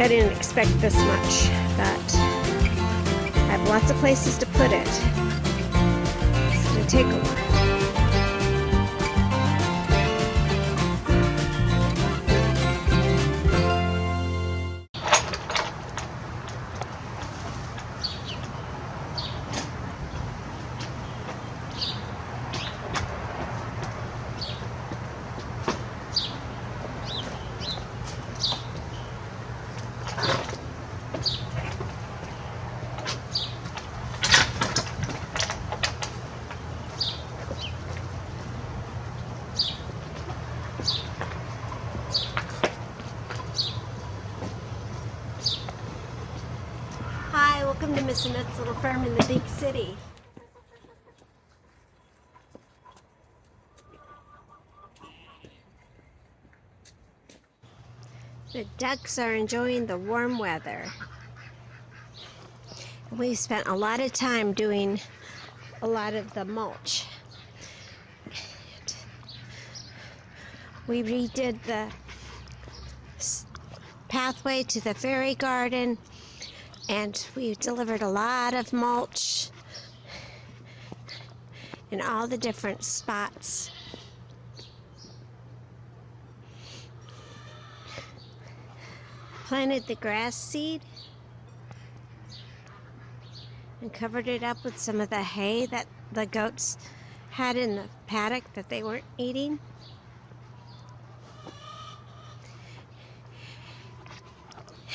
I didn't expect this much, but I have lots of places to put it. It's going to take a while. Hi, welcome to Miss Annette's Little Farm in the big city. The ducks are enjoying the warm weather. We spent a lot of time doing a lot of the mulch. We redid the pathway to the fairy garden, and we delivered a lot of mulch in all the different spots. Planted the grass seed and covered it up with some of the hay that the goats had in the paddock that they weren't eating.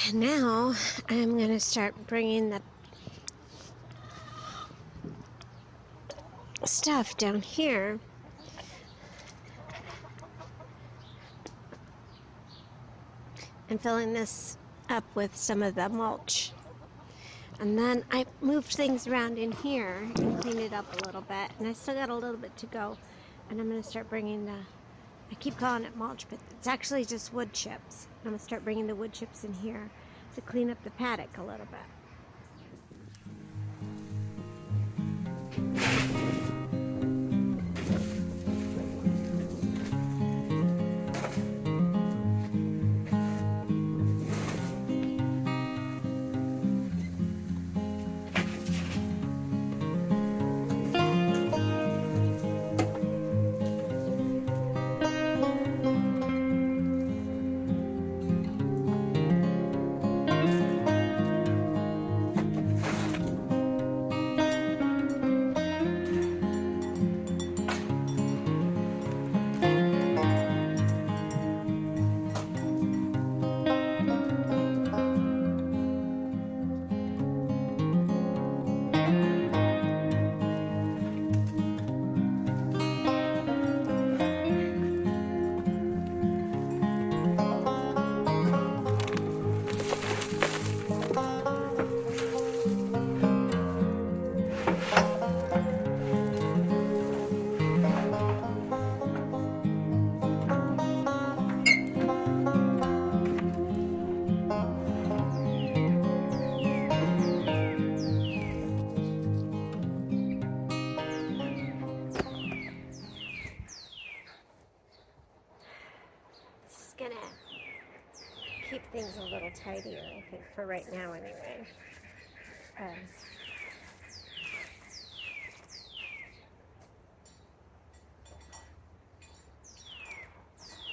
And now I'm going to start bringing the stuff down here and filling this up with some of the mulch. And then I moved things around in here and cleaned it up a little bit, and I still got a little bit to go. And I'm going to start bringing I keep calling it mulch, but it's actually just wood chips. I'm going to start bringing the wood chips in here to clean up the paddock a little bit. Gonna keep things a little tidier, I think, for right now anyway.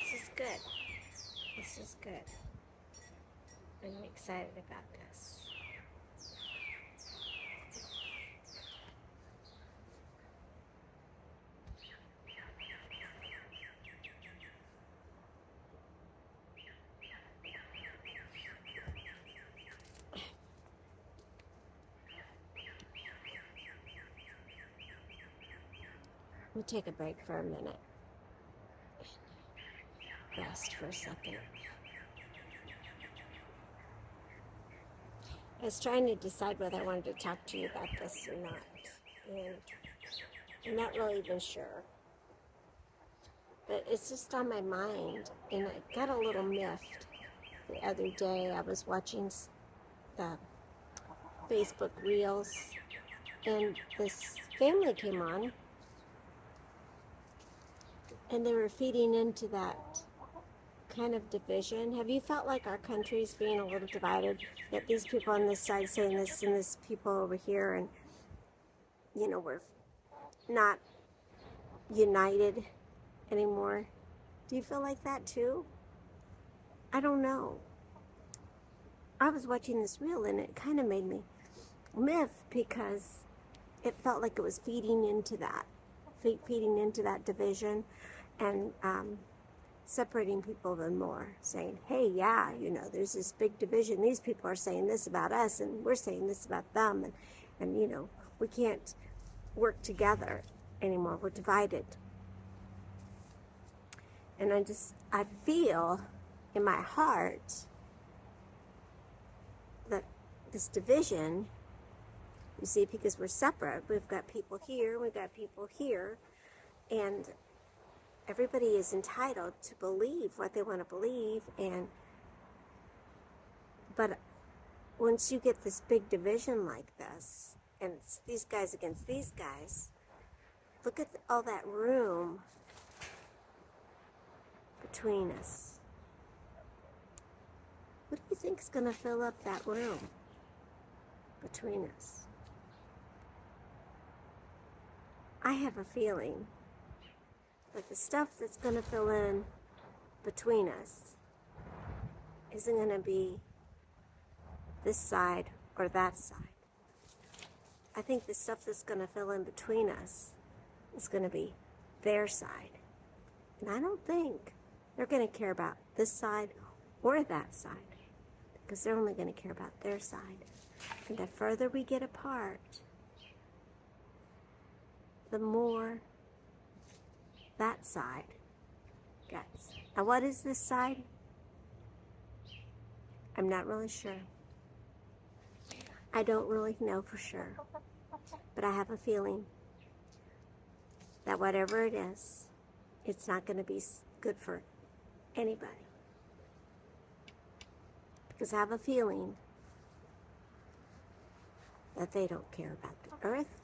This is good. This is good. I'm excited about this. We'll take a break for a minute. Rest for a second. I was trying to decide whether I wanted to talk to you about this or not. And I'm not really even sure. But it's just on my mind. And I got a little miffed the other day. I was watching the Facebook Reels, and this family came on, and they were feeding into that kind of division? Have you felt like our country's being a little divided? That these people on this side saying this and this people over here, and we're not united anymore. Do you feel like that too? I don't know. I was watching this reel and it kind of made me miff because it felt like it was feeding into that division and separating people even more, saying, hey, yeah, there's this big division. These people are saying this about us and we're saying this about them, and we can't work together anymore. We're divided. And I feel in my heart that this division, you see, because we're separate, we've got people here, we've got people here, and everybody is entitled to believe what they want to believe, but once you get this big division like this, and it's these guys against these guys, look at all that room between us. What do you think is going to fill up that room between us? I have a feeling that the stuff that's going to fill in between us isn't going to be this side or that side. I think the stuff that's going to fill in between us is going to be their side. And I don't think they're going to care about this side or that side, because they're only going to care about their side. And the further we get apart, the more that side gets. Now, what is this side? I'm not really sure. I don't really know for sure. But I have a feeling that whatever it is, it's not going to be good for anybody. Because I have a feeling that they don't care about the earth,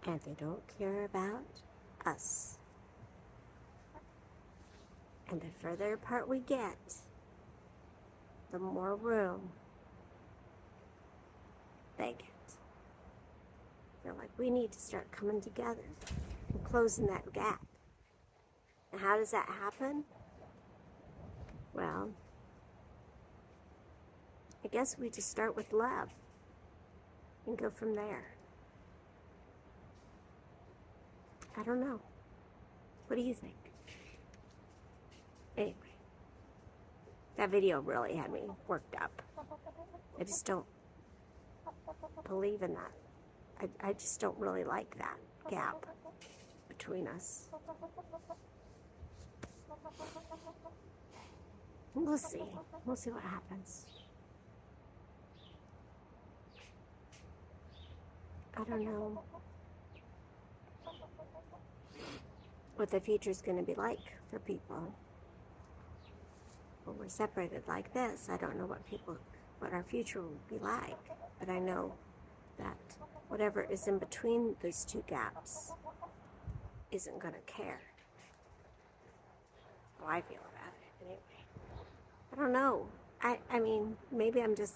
and they don't care about us. And the further apart we get, the more room they get. They're like, we need to start coming together and closing that gap. And how does that happen? Well, I guess we just start with love and go from there. I don't know. What do you think? Anyway, that video really had me worked up. I just don't believe in that. I just don't really like that gap between us. We'll see. We'll see what happens. I don't know what the future's going to be like for people when we're separated like this. I don't know what our future will be like, but I know that whatever is in between those two gaps isn't going to care. How I feel about it, anyway. I don't know. I mean, maybe I'm just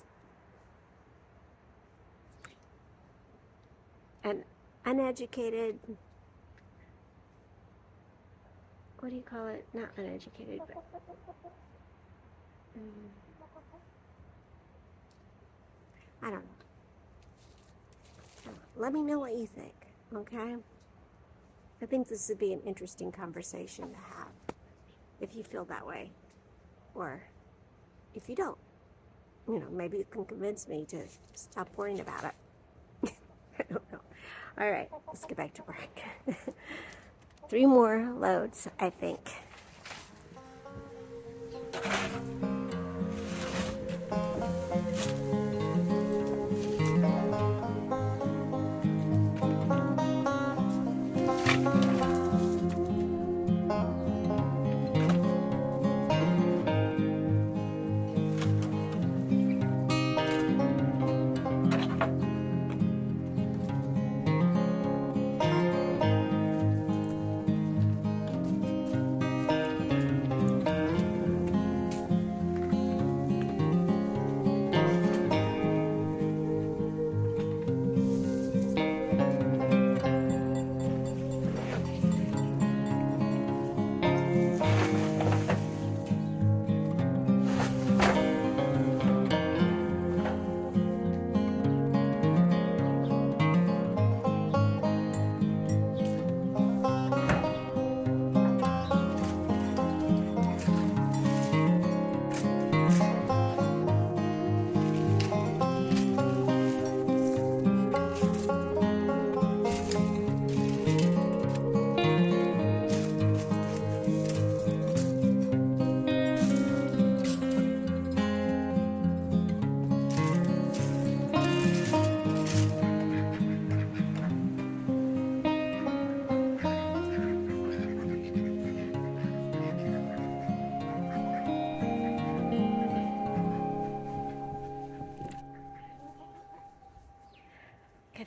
an uneducated, what do you call it? Not uneducated, but I don't know. Let me know what you think, okay? I think this would be an interesting conversation to have, if you feel that way, or if you don't. Maybe you can convince me to stop worrying about it. I don't know. All right, let's get back to work. 3 more loads, I think.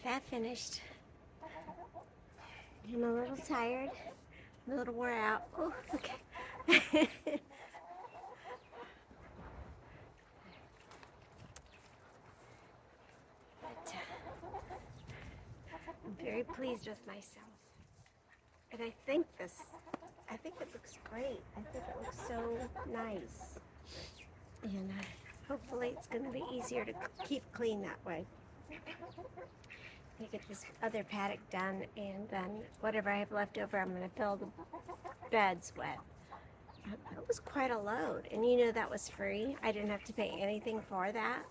that finished. I'm a little tired, a little wore out. Oh, okay. But, I'm very pleased with myself. And I think it looks great. I think it looks so nice. And hopefully it's going to be easier to keep clean that way. I get this other paddock done, and then whatever I have left over, I'm going to fill the beds with. It was quite a load, and you know that was free. I didn't have to pay anything for that.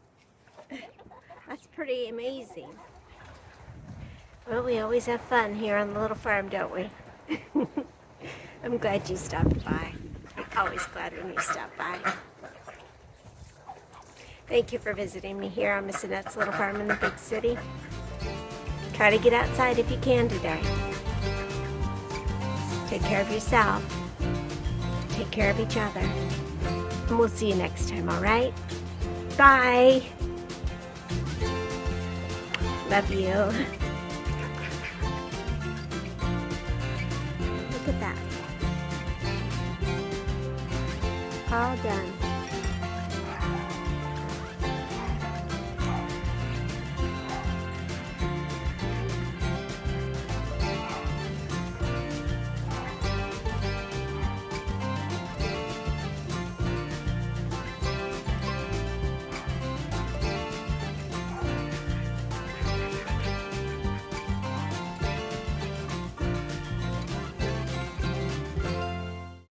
That's pretty amazing. Well, we always have fun here on the little farm, don't we? I'm glad you stopped by. I'm always glad when you stop by. Thank you for visiting me here on Miss Annette's Little Farm in the Big City. Try to get outside if you can today. Take care of yourself. Take care of each other. And we'll see you next time, all right? Bye. Love you. Look at that. All done.